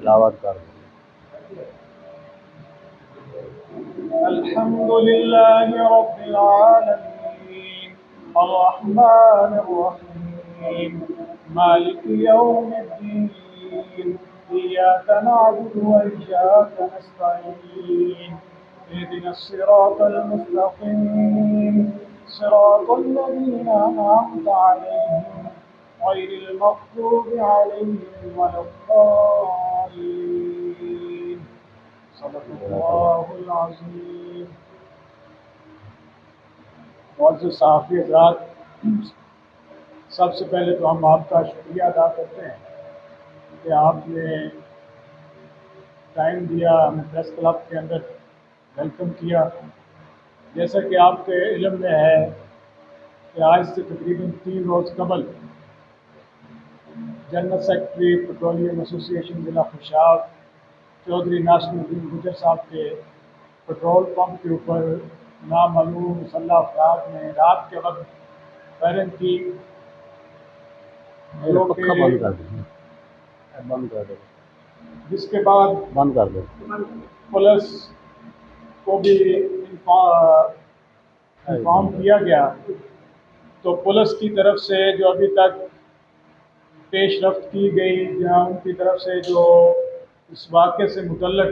तिलावत कर दो। अल्हम्दुलिल्लाहि रब्बिल आलमीन अर्रहमानिर रहीम मालिकि यौमिद्दीन इय्याका नअबुदु व इय्याका नस्तईन इहदिनस सिरातल मुस्तकीम सिरातल लज़ीना अनअमता अलैहिम गैरिल मग़दूबि अलैहिम वलद्दालीन। सल्लल्लाहुल अज़ीम। मुअज़्ज़िज़ साहबी हज़रात, सबसे पहले तो हम आपका शुक्रिया अदा करते हैं कि आपने टाइम दिया, हमें प्रेस क्लब के अंदर वेलकम किया। जैसा कि आपके इल्म में है कि आज से तकरीबन 3 रोज़ कबल जनरल सेक्रेटरी पेट्रोलियम एसोसिएशन ज़िला खुशाब चौधरी नासिरुद्दीन गुजर साहब के पेट्रोल पंप के ऊपर नामालूम मुसल्लह अफराद ने रात के वक्त फायरिंग की, जो पक्का कि बंद कर दो, बंद कर दो, जिसके बाद बंद कर दो। पुलिस को भी इन्फॉर्म किया गया। तो पुलिस की तरफ से जो अभी तक पेशरफ्त की गई या उनकी तरफ से जो इस वाक़े से मुतल्लिक़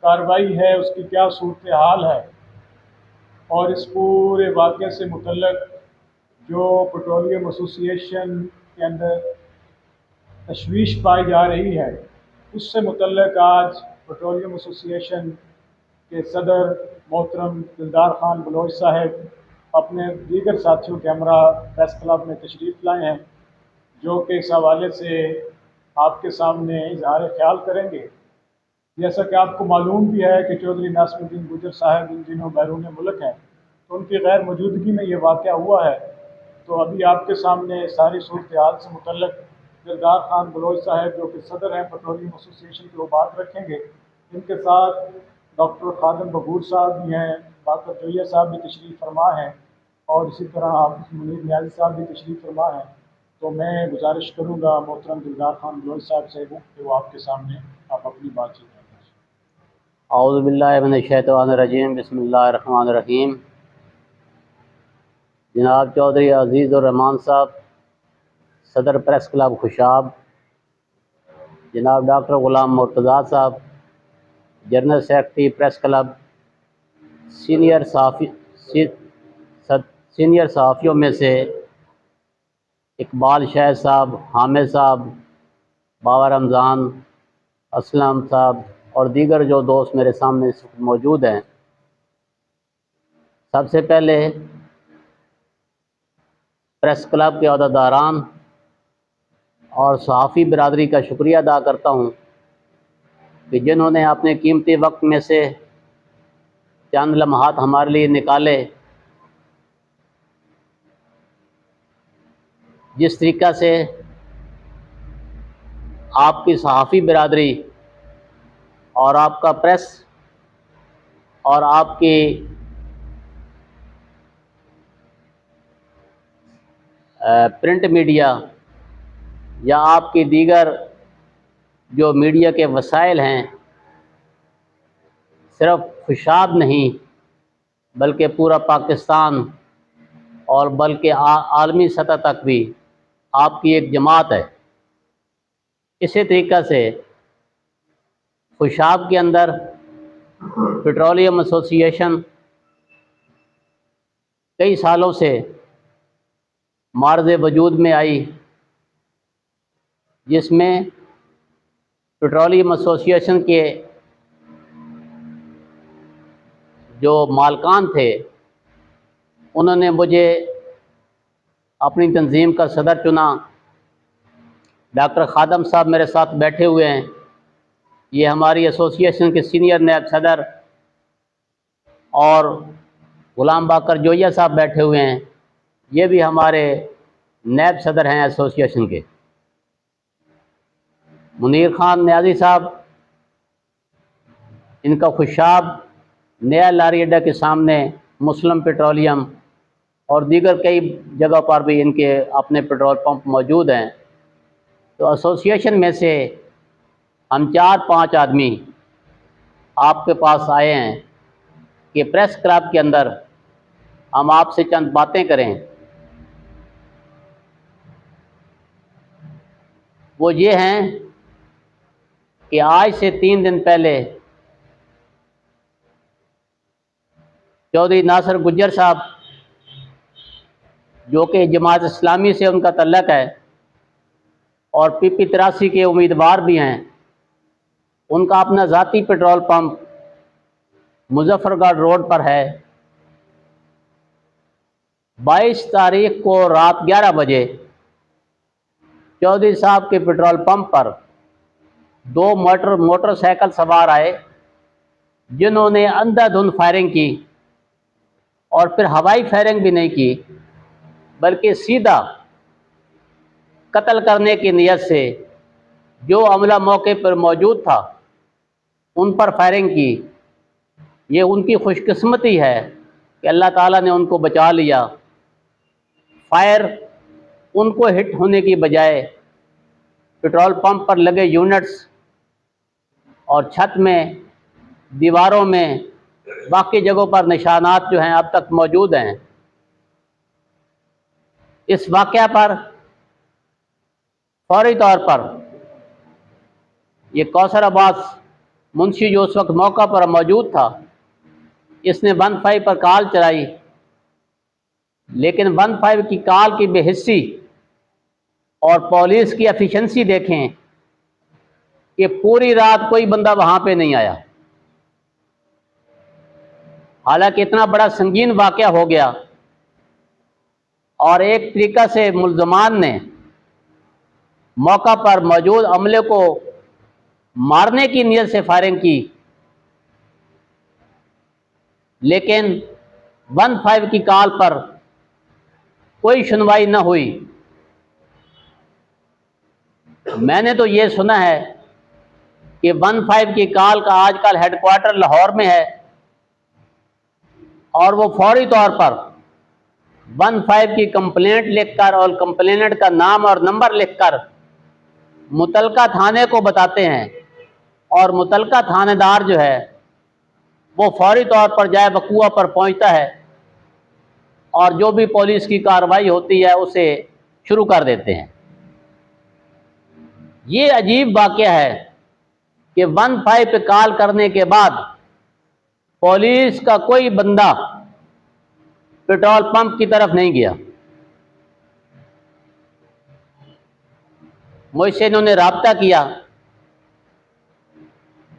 कार्रवाई है उसकी क्या सूरत हाल है, और इस पूरे वाक़े से मुतल्लिक़ जो पेट्रोलियम एसोसिएशन के अंदर तशवीश पाई जा रही है, उससे मुतल्लिक़ आज पेट्रोलियम एसोसिएशन के सदर मोहतरम दिलदार खान बलोच साहब अपने दीगर साथियों के हमरा प्रेस क्लब में तशरीफ़ लाए हैं, जो कि इस हवाले से आपके सामने इज़हार ख्याल करेंगे। जैसा कि आपको मालूम भी है कि चौधरी नासिरुद्दीन गुजर साहब इन दिनों बैरून मुल्क हैं, तो उनकी गैर मौजूदगी में ये वाक़या हुआ है। तो अभी आपके सामने सारी सूरत हाल से मुतल्लिक़ दिलदार खान बलोच साहब, जो कि सदर हैं पेट्रोलियम एसोसिएशन के, वो बात रखेंगे। इनके साथ डॉक्टर खादम बगूर साहब भी हैं, बाकर जोया साहब भी तशरीफ़ फरमा हैं, और इसी तरह आप मुनीर नियाज़ी साहब भी तशरीफ़ फरमा हैं। तो मैं गुजारिश करूँगा मोहतरम दिलदार खान बलोच साहब से कि वो आपके सामने आप अपनी बातचीत करें। औज़ु बिल्लाहि मिनश्शैतानिर्रजीम, बिस्मिल्लाहिर्रहमानिर्रहीम। जनाब चौधरी अज़ीज़ुर रहमान साहब, सदर प्रेस क्लब खुशाब, जनाब डॉक्टर ग़ुलाम मुर्तज़ा साहब, general secretary press club, senior सहाफ़ियों में से इकबाल शाह साहब, हामिद साहब, बाबा रमज़ान, असलम साहब और दीगर जो दोस्त मेरे सामने इस वक्त मौजूद हैं, सबसे पहले प्रेस क्लब के अहदेदारान और सहाफ़ी बिरादरी का शुक्रिया अदा करता हूँ कि जिन्होंने अपने कीमती वक्त में से चंद लम्हात हमारे लिए निकाले। जिस तरीक़ा से आपकी सहाफ़ी बिरादरी और आपका प्रेस और आपकी प्रिंट मीडिया या आपकी दीगर जो मीडिया के वसाइल हैं, सिर्फ़ खुशाब नहीं बल्कि पूरा पाकिस्तान और बल्कि आलमी सतह तक भी आपकी एक जमात है। इसी तरीक़ा से खुशाब के अंदर पेट्रोलियम एसोसिएशन कई सालों से मार्ज़ वजूद में आई, जिसमें पेट्रोलियम एसोसिएशन के जो मालकान थे उन्होंने मुझे अपनी तंजीम का सदर चुना। डॉक्टर खादम साहब मेरे साथ बैठे हुए हैं, ये हमारी एसोसिएशन के सीनियर नायब सदर, और ग़ुलाम बाकर जोया साहब बैठे हुए हैं, ये भी हमारे नायब सदर हैं एसोसिएशन के। मुनीर खान नियाज़ी साहब, इनका खुशाब नया लारी अड्डा के सामने मुस्लिम पेट्रोलियम और दीगर कई जगह पर भी इनके अपने पेट्रोल पंप मौजूद हैं। तो एसोसिएशन में से हम 4-5 आदमी आपके पास आए हैं कि प्रेस क्लब के अंदर हम आपसे चंद बातें करें। वो ये हैं कि आज से 3 दिन पहले चौधरी नासिर गुज्जर साहब, जो कि जमात इस्लामी से उनका तल्लक है और PP 83 के उम्मीदवार भी हैं, उनका अपना ज़ाती पेट्रोल पंप मुजफ्फरगढ़ रोड पर है। 22 तारीख को रात 11 बजे चौधरी साहब के पेट्रोल पंप पर 2 मोटरसाइकिल सवार आए, जिन्होंने अंधाधुंध फायरिंग की और फिर हवाई फायरिंग भी नहीं की, बल्कि सीधा कत्ल करने की नीयत से जो अमला मौके पर मौजूद था उन पर फायरिंग की। ये उनकी खुशकिस्मती है कि अल्लाह ताला ने उनको बचा लिया। फायर उनको हिट होने की बजाय पेट्रोल पंप पर लगे यूनिट्स और छत में, दीवारों में, बाकी जगहों पर निशानात जो हैं अब तक मौजूद हैं। इस वाक़या पर फौरी तौर पर ये कौसर अब्बास मुंशी जो उस वक्त मौका पर मौजूद था, इसने 15 पर कॉल चलाई, लेकिन 15 की कॉल की बेहिस्सी और पुलिस की एफिशिएंसी देखें कि पूरी रात कोई बंदा वहाँ पे नहीं आया। हालांकि इतना बड़ा संगीन वाक़या हो गया और एक तरीक़ा से मुल्ज़मान ने मौका पर मौजूद अमले को मारने की नीयत से फायरिंग की, लेकिन 15 की कॉल पर कोई सुनवाई न हुई। मैंने तो ये सुना है कि 15 की कॉल का आजकल हेडक्वार्टर लाहौर में है और वो फौरी तौर पर 15 की कंप्लेंट लिखकर और कंप्लेनेंट का नाम और नंबर लिखकर मुतलका थाने को बताते हैं और मुतलका थानेदार जो है वो फौरी तौर पर जाए वकूआ पर पहुंचता है और जो भी पुलिस की कार्रवाई होती है उसे शुरू कर देते हैं। ये अजीब वाक़या है कि 15 पे कॉल करने के बाद पुलिस का कोई बंदा पेट्रोल पंप की तरफ नहीं गया। मुझसे इन्होंने राब्ता किया,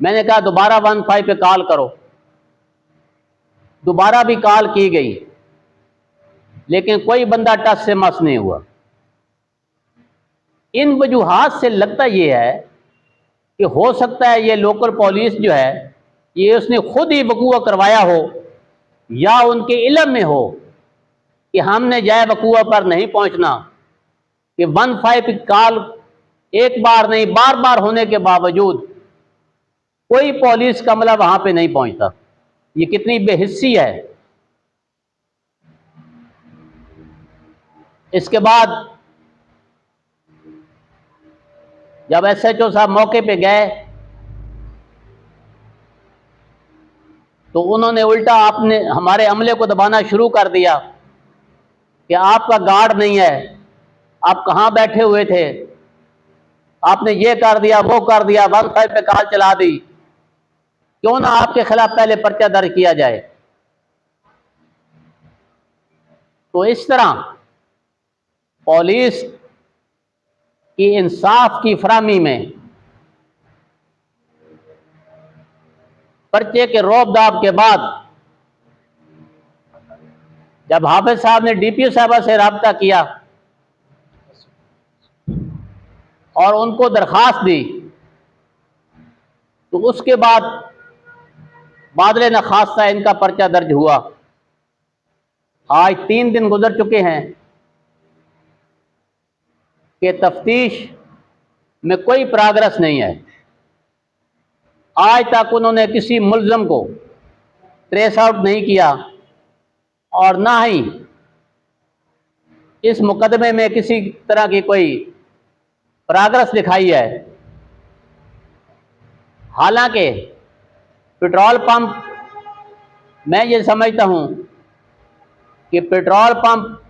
मैंने कहा दोबारा 15 पे कॉल करो। दोबारा भी कॉल की गई, लेकिन कोई बंदा टच से मस नहीं हुआ। इन वजूहात से लगता ये है कि हो सकता है ये लोकल पुलिस जो है ये उसने खुद ही वकूआ करवाया हो या उनके इल्म में हो कि हमने जाए वकूआ पर नहीं पहुंचना, कि 15 कॉल एक बार नहीं बार बार होने के बावजूद कोई पुलिस का अमला वहां पे नहीं पहुंचता। ये कितनी बेहिस्सी है। इसके बाद जब SHO साहब मौके पे गए तो उन्होंने उल्टा आपने हमारे अमले को दबाना शुरू कर दिया कि आपका गार्ड नहीं है, आप कहाँ बैठे हुए थे, आपने ये कर दिया वो कर दिया, 15 पे कॉल चला दी, क्यों ना आपके खिलाफ पहले पर्चा दर्ज किया जाए। तो इस तरह पुलिस की इंसाफ की फराहमी में पर्चे के रोब दाब के बाद जब हाफिज साहब ने DPO साहबा से रब्ता किया और उनको दरख्वास्त दी, तो उसके बाद बादले नखास्ता इनका पर्चा दर्ज हुआ। आज 3 दिन गुजर चुके हैं कि तफ्तीश में कोई प्रोग्रेस नहीं है। आज तक उन्होंने किसी मुल्ज़म को ट्रेस आउट नहीं किया और ना ही इस मुकदमे में किसी तरह की कोई प्रोग्रेस दिखाई है। हालांकि पेट्रोल पंप, मैं ये समझता हूँ कि पेट्रोल पंप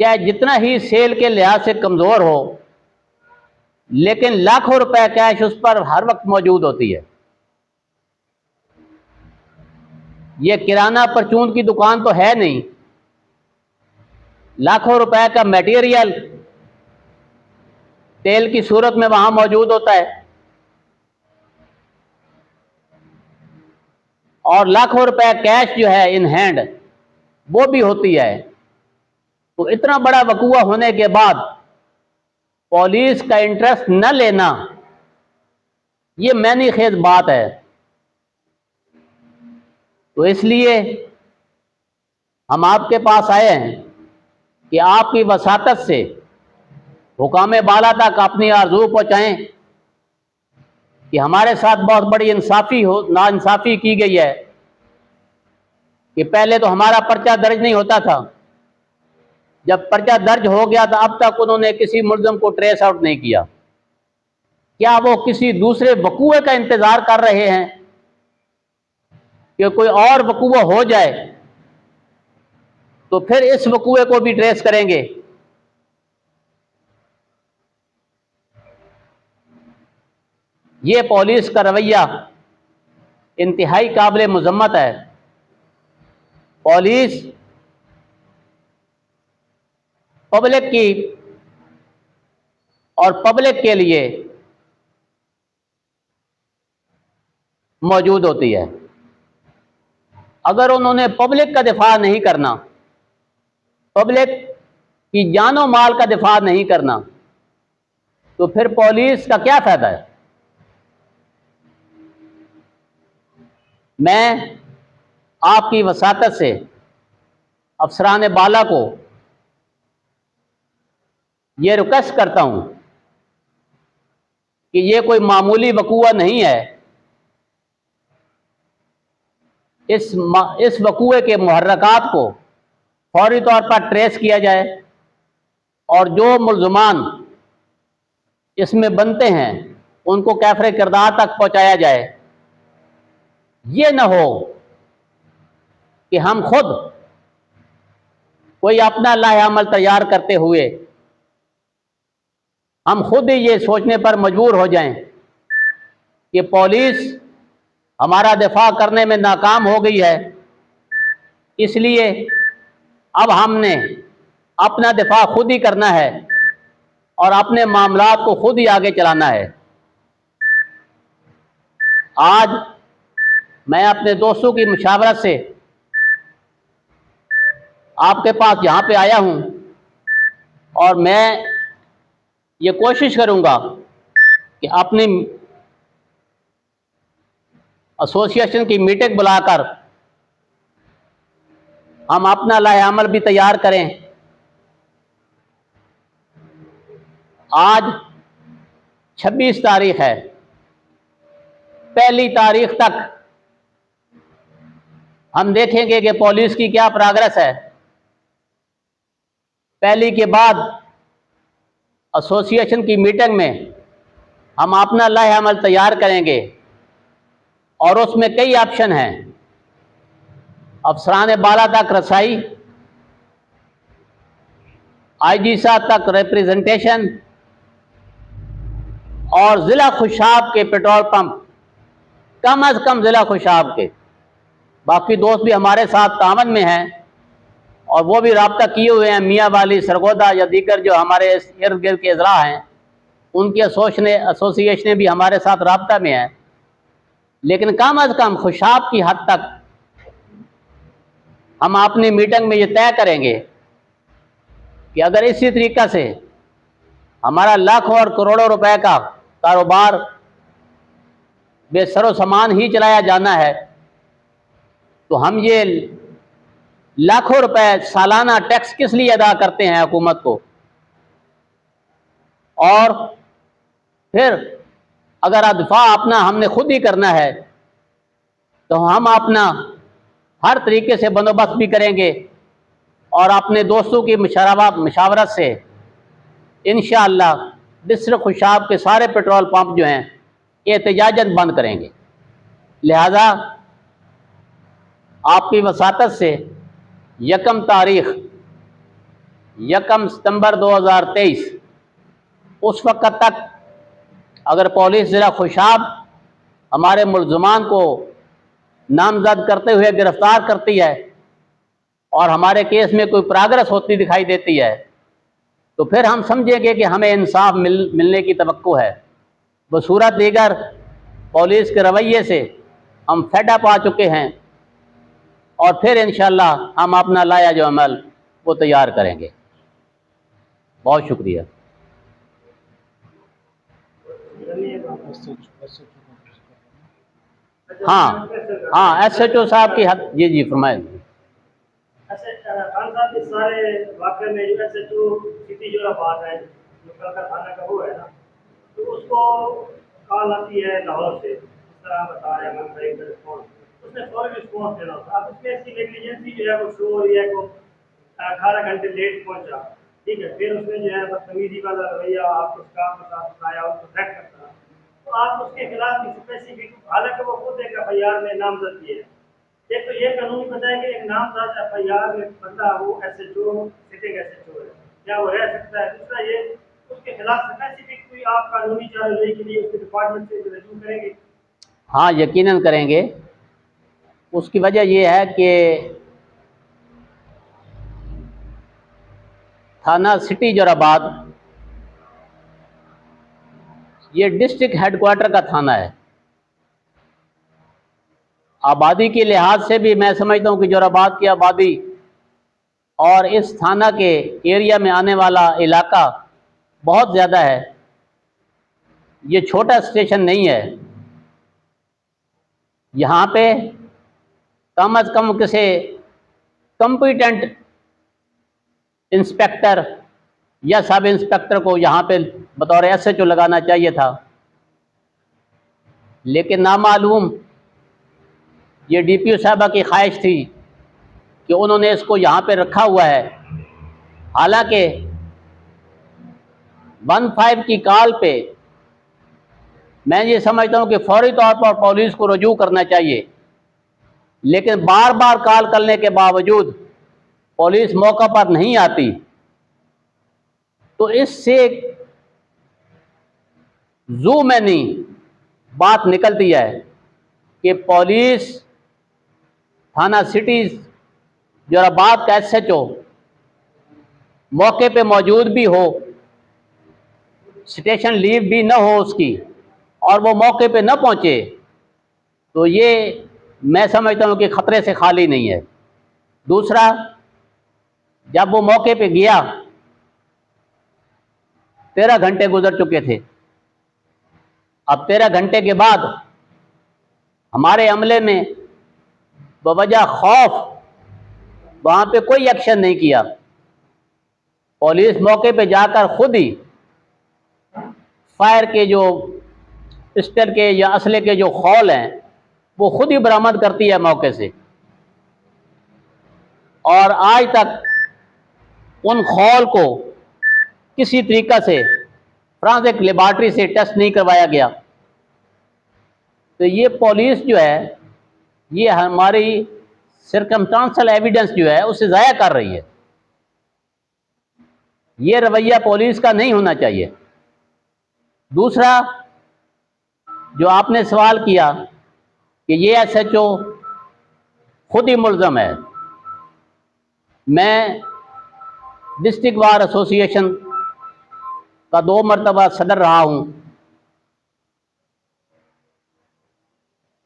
चाहे जितना ही सेल के लिहाज से कमज़ोर हो, लेकिन लाखों रुपए कैश उस पर हर वक्त मौजूद होती है। ये किराना परचून की दुकान तो है नहीं, लाखों रुपए का मटेरियल तेल की सूरत में वहां मौजूद होता है और लाखों रुपए कैश जो है इन हैंड वो भी होती है। तो इतना बड़ा वकूआ होने के बाद पुलिस का इंटरेस्ट न लेना, ये मैनी खेज बात है। तो इसलिए हम आपके पास आए हैं कि आपकी वसातत से हुकाम बाला तक अपनी आरज़ू पहुँचाएँ कि हमारे साथ बहुत बड़ी नाइंसाफ़ी की गई है कि पहले तो हमारा पर्चा दर्ज नहीं होता था, जब पर्चा दर्ज हो गया तो अब तक उन्होंने किसी मुल्ज़िम को ट्रेस आउट नहीं किया। क्या वो किसी दूसरे वकूए का इंतज़ार कर रहे हैं कि कोई और वकूआ हो जाए तो फिर इस वकूए को भी ट्रेस करेंगे? ये पुलिस का रवैया इंतहाई काबिल मज़म्मत है। पुलिस पब्लिक की और पब्लिक के लिए मौजूद होती है। अगर उन्होंने पब्लिक का दिफा नहीं करना, पब्लिक की जानो माल का दिफा नहीं करना, तो फिर पुलिस का क्या फायदा है? मैं आपकी वसातत से अफसरान बाला को ये रिक्वेस्ट करता हूं कि ये कोई मामूली वकूआ नहीं है। इस वकूए के मुहर्रकात को फौरी तौर पर ट्रेस किया जाए और जो मुल्ज़मान इसमें बनते हैं उनको कैफरे किरदार तक पहुंचाया जाए। ये न हो कि हम खुद कोई अपना लाहेअमल तैयार करते हुए हम खुद ही ये सोचने पर मजबूर हो जाएं कि पुलिस हमारा दिफा करने में नाकाम हो गई है, इसलिए अब हमने अपना दिफा खुद ही करना है और अपने मामलात को खुद ही आगे चलाना है। आज मैं अपने दोस्तों की मुशावरत से आपके पास यहाँ पे आया हूँ और मैं ये कोशिश करूँगा कि अपनी एसोसिएशन की मीटिंग बुलाकर हम अपना लाहेअमल भी तैयार करें। आज 26 तारीख है, पहली तारीख तक हम देखेंगे कि पुलिस की क्या प्रोग्रेस है। पहली के बाद एसोसिएशन की मीटिंग में हम अपना लाहेअमल तैयार करेंगे और उसमें कई ऑप्शन हैं। अफसरान बाला तक रसाई, आईजी साहब तक रिप्रेजेंटेशन और ज़िला खुशाब के पेट्रोल पंप, कम अज़ कम ज़िला खुशाब के, बाकी दोस्त भी हमारे साथ तामन में हैं और वो भी रब्ता किए हुए हैं। मियाँ वाली, सरगोदा या दीगर जो हमारे इर्द गिर्द के अज़रा हैं, उनकी एसोसिएशनें भी हमारे साथ रब्ता में हैं। लेकिन कम अज़ कम खुशाब की हद तक हम अपनी मीटिंग में ये तय करेंगे कि अगर इसी तरीक़ा से हमारा लाखों और करोड़ों रुपए का कारोबार बेसरो सामान ही चलाया जाना है, तो हम ये लाखों रुपए सालाना टैक्स किस लिए अदा करते हैं हुकूमत को? और फिर अगर दिफा अपना हमने खुद ही करना है तो हम अपना हर तरीके से बंदोबस्त भी करेंगे और अपने दोस्तों की मुशावरत से इंशाअल्लाह डिस्ट्रिक्ट खुशाब के सारे पेट्रोल पंप जो हैं एहतजाजन बंद करेंगे। लिहाजा आपकी वसातत से 1 सितंबर 2023 उस वक्त तक अगर पुलिस ज़रा खुशाब हमारे मुलज़मान को नामजद करते हुए गिरफ्तार करती है और हमारे केस में कोई प्रोग्रेस होती दिखाई देती है, तो फिर हम समझेंगे कि हमें इंसाफ मिलने की तवक्को है। बसूरत दीगर पुलिस के रवैये से हम फेड अप आ चुके हैं और फिर इंशाअल्लाह हम अपना लाया जो अमल वो तैयार करेंगे। बहुत शुक्रिया। हाँ हाँ, SHO साहब की हद। जी फरमाएं। खान साहब, इस सारे वाक़े में SHO सिटी जोराबाद है, जो कल का थाना का वो है ना, तो उसको कॉल आती है लाहौर से, जिस तरह बता रहे हैं रिस्पॉन्स, उसने फौरी रिस्पॉन्स देना था। अब इसमें इसकी नेग्लिजेंसी जो है वो शो हो रही है को 18 घंटे लेट पहुंचा, ठीक है। फिर उसने जो है बदतमीजी वाला रवैया आपको स्टाफ के साथ बताया, उसको थ्रेट करता, तो आप उसके खिलाफ स्पेसिफिक, हालांकि वो खुद एक FIR में नामजद किए है। एक तो ये कानून पता है कि एक नामजद FIR में बंदा वो SHO सिटिंग SHO है, क्या वो रह सकता है? दूसरा ये, उसके खिलाफ स्पेसिफिक कोई आप कानूनी कार्रवाई के लिए उसके डिपार्टमेंट से रजू करेंगे? हाँ, यकीनन करेंगे। उसकी वजह यह है कि थाना सिटी जोराबाद ये डिस्ट्रिक्ट हेडक्वार्टर का थाना है। आबादी के लिहाज से भी मैं समझता हूँ कि जोराबाद की आबादी और इस थाना के एरिया में आने वाला इलाका बहुत ज़्यादा है। ये छोटा स्टेशन नहीं है। यहाँ पे कम अज़ कम किसी कॉम्पिटेंट इंस्पेक्टर या सब इंस्पेक्टर को यहाँ पे बतौर SHO लगाना चाहिए था, लेकिन नामालूम ये DPO साहबा की ख्वाहिश थी कि उन्होंने इसको यहाँ पे रखा हुआ है। हालांकि 15 की कॉल पे मैं ये समझता हूँ कि फौरी तौर पर पुलिस को रजू करना चाहिए, लेकिन बार बार कॉल करने के बावजूद पुलिस मौका पर नहीं आती, तो इससे जू में नहीं बात निकलती है कि पुलिस थाना सिटी जोराबाद का SHO मौके पे मौजूद भी हो, स्टेशन लीव भी न हो उसकी, और वो मौके पे न पहुंचे, तो ये मैं समझता हूँ कि ख़तरे से खाली नहीं है। दूसरा, जब वो मौके पे गया 13 घंटे गुजर चुके थे। अब 13 घंटे के बाद हमारे अमले में बवजह खौफ वहाँ पे कोई एक्शन नहीं किया। पुलिस मौके पे जाकर खुद ही फायर के जो पिस्टल के या असले के जो खौल हैं वो खुद ही बरामद करती है मौके से, और आज तक उन खौल को किसी तरीक़ा से फ्रांसिक लेबॉर्ट्री से टेस्ट नहीं करवाया गया। तो ये पुलिस जो है ये हमारी सर्कमस्टांशियल एविडेंस जो है उसे ज़ाया कर रही है। ये रवैया पुलिस का नहीं होना चाहिए। दूसरा, जो आपने सवाल किया कि ये SHO खुद ही मुल्ज़म है, मैं डिस्ट्रिक्ट बार एसोसिएशन का 2 मरतबा सदर रहा हूँ,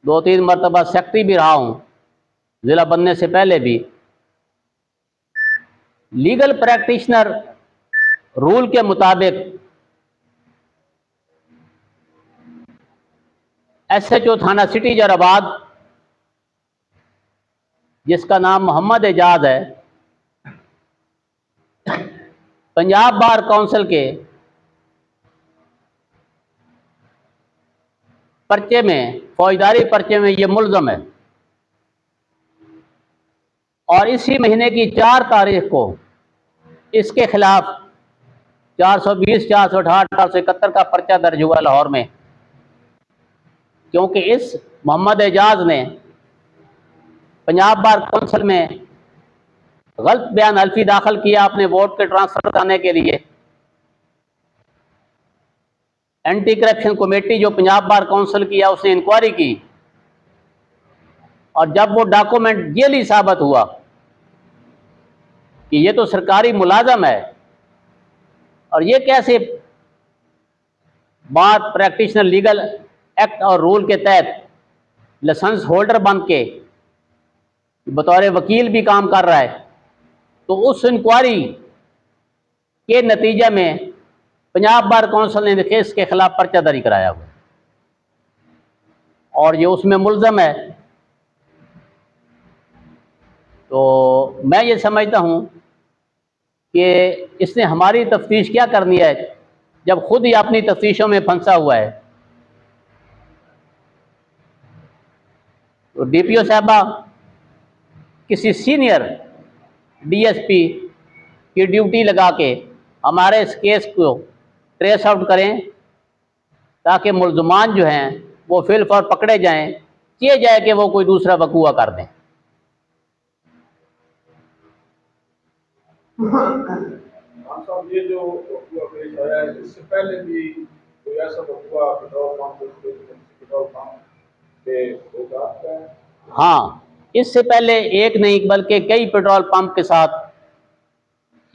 2-3 मरतबा सेक्रेटरी भी रहा हूँ, ज़िला बनने से पहले भी। लीगल प्रैक्टिशनर रूल के मुताबिक SHO थाना सिटी जोराबाद, जिसका नाम मोहम्मद एजाज है, पंजाब बार काउंसिल के पर्चे में, फौजदारी पर्चे में ये मुल्ज़म है, और इसी महीने की 4 तारीख को इसके खिलाफ 420, 468, 471 का पर्चा दर्ज हुआ लाहौर में। क्योंकि इस मोहम्मद एजाज ने पंजाब बार कौंसिल में गलत बयान हल्फी दाखिल किया अपने वोट के ट्रांसफर करने के लिए। एंटी करप्शन कमेटी जो पंजाब बार काउंसिल किया उसने इंक्वायरी की, और जब वो डॉक्यूमेंट जेली साबित हुआ कि ये तो सरकारी मुलाजम है और ये कैसे बार प्रैक्टिशनर लीगल एक्ट और रूल के तहत लाइसेंस होल्डर बन के बतौर वकील भी काम कर रहा है, तो उस इंक्वायरी के नतीजे में पंजाब बार काउंसिल ने केस के खिलाफ पर्चा दर्ज कराया हुआ और ये उसमें मुल्ज़म है। तो मैं ये समझता हूँ कि इसने हमारी तफ्तीश क्या करनी है जब खुद ही अपनी तफ्तीशों में फंसा हुआ है। तो DPO साहबा किसी सीनियर DSP की ड्यूटी लगा के हमारे इस केस को ट्रेस आउट करें ताकि मुल्ज़मान जो हैं वो फिल फॉर पकड़े जाएं, ये जाए कि वो कोई दूसरा वकूआ कर दें। खान साहब, ये जो वकूआ पेश आया है, इससे पहले भी कोई ऐसा वकूआ पेट्रोल पंप के औकात का है? हाँ, इससे पहले एक नहीं बल्कि कई पेट्रोल पंप के साथ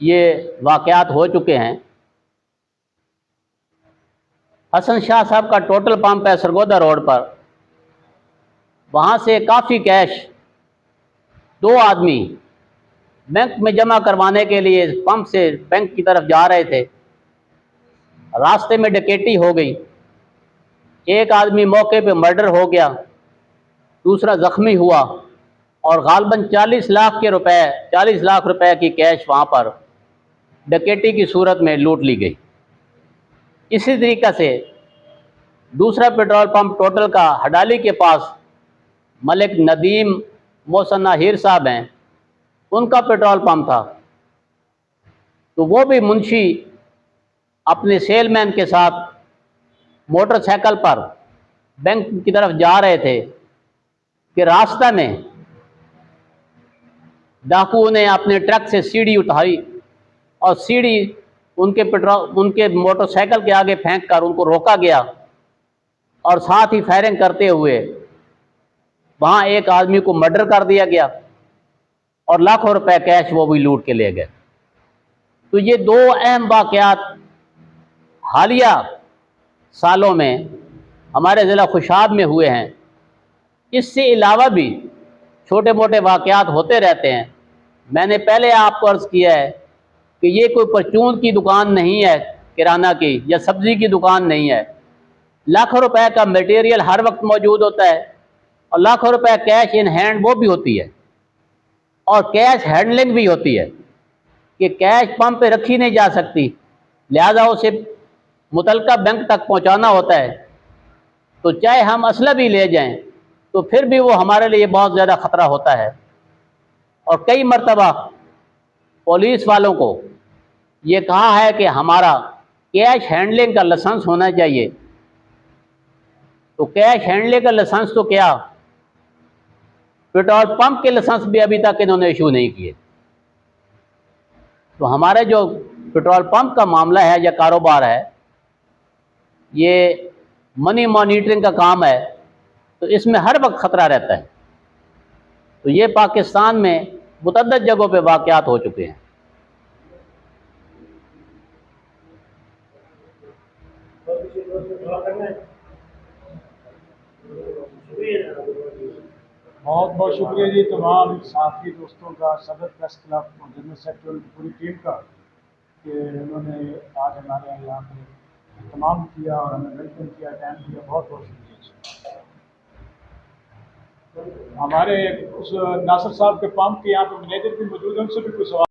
ये वाक़यात हो चुके हैं। हसन शाह साहब का टोटल पंप है सरगोदा रोड पर, वहाँ से काफ़ी कैश 2 आदमी बैंक में जमा करवाने के लिए पंप से बैंक की तरफ जा रहे थे, रास्ते में डकैती हो गई, एक आदमी मौके पे मर्डर हो गया, दूसरा ज़ख्मी हुआ और गालबन 40 लाख रुपए की कैश वहाँ पर डकैती की सूरत में लूट ली गई। इसी तरीक़े से दूसरा पेट्रोल पंप टोटल का हडाली के पास मलिक नदीम मोहसन हीर साहब हैं, उनका पेट्रोल पंप था, तो वो भी मुंशी अपने सेलमैन के साथ मोटरसाइकिल पर बैंक की तरफ जा रहे थे कि रास्ता में डाकुओं ने अपने ट्रक से सीढ़ी उठाई और सीढ़ी उनके मोटरसाइकिल के आगे फेंक कर उनको रोका गया और साथ ही फायरिंग करते हुए वहाँ एक आदमी को मर्डर कर दिया गया और लाखों रुपए कैश वो भी लूट के ले गए। तो ये 2 अहम वाक़यात हालिया सालों में हमारे ज़िला खुशाब में हुए हैं। इससे अलावा भी छोटे मोटे वाक़यात होते रहते हैं। मैंने पहले आपको अर्ज़ किया है कि ये कोई परचून की दुकान नहीं है, किराना की या सब्ज़ी की दुकान नहीं है। लाखों रुपए का मटेरियल हर वक्त मौजूद होता है और लाखों रुपए कैश इन हैंड वो भी होती है और कैश हैंडलिंग भी होती है कि कैश पंप पे रखी नहीं जा सकती, लिहाजा उसे मुतलका बैंक तक पहुंचाना होता है। तो चाहे हम असला भी ले जाएं तो फिर भी वो हमारे लिए बहुत ज़्यादा ख़तरा होता है। और कई मरतबा पुलिस वालों को ये कहा है कि हमारा कैश हैंडलिंग का लाइसेंस होना चाहिए, तो कैश हैंडलिंग का लाइसेंस तो क्या, पेट्रोल पंप के लाइसेंस भी अभी तक इन्होंने इशू नहीं किए। तो हमारे जो पेट्रोल पंप का मामला है या कारोबार है, ये मनी मॉनिटरिंग का काम है, तो इसमें हर वक्त ख़तरा रहता है। तो ये पाकिस्तान में मुतअद्दिद जगहों पे वाक़यात हो चुके हैं। बहुत बहुत शुक्रिया जी तमाम साथी दोस्तों का, सदर प्रेस क्लब और जनरल सेक्रेटरी की पूरी टीम का कि उन्होंने आज हमारे यहाँ पे तमाम किया और हमें वेलकम किया, टाइम दिया। बहुत बहुत शुक्रिया। हमारे उस नासिर साहब के पंप के यहाँ पे मैनेजर भी मौजूद है, उनसे भी कुछ सवाल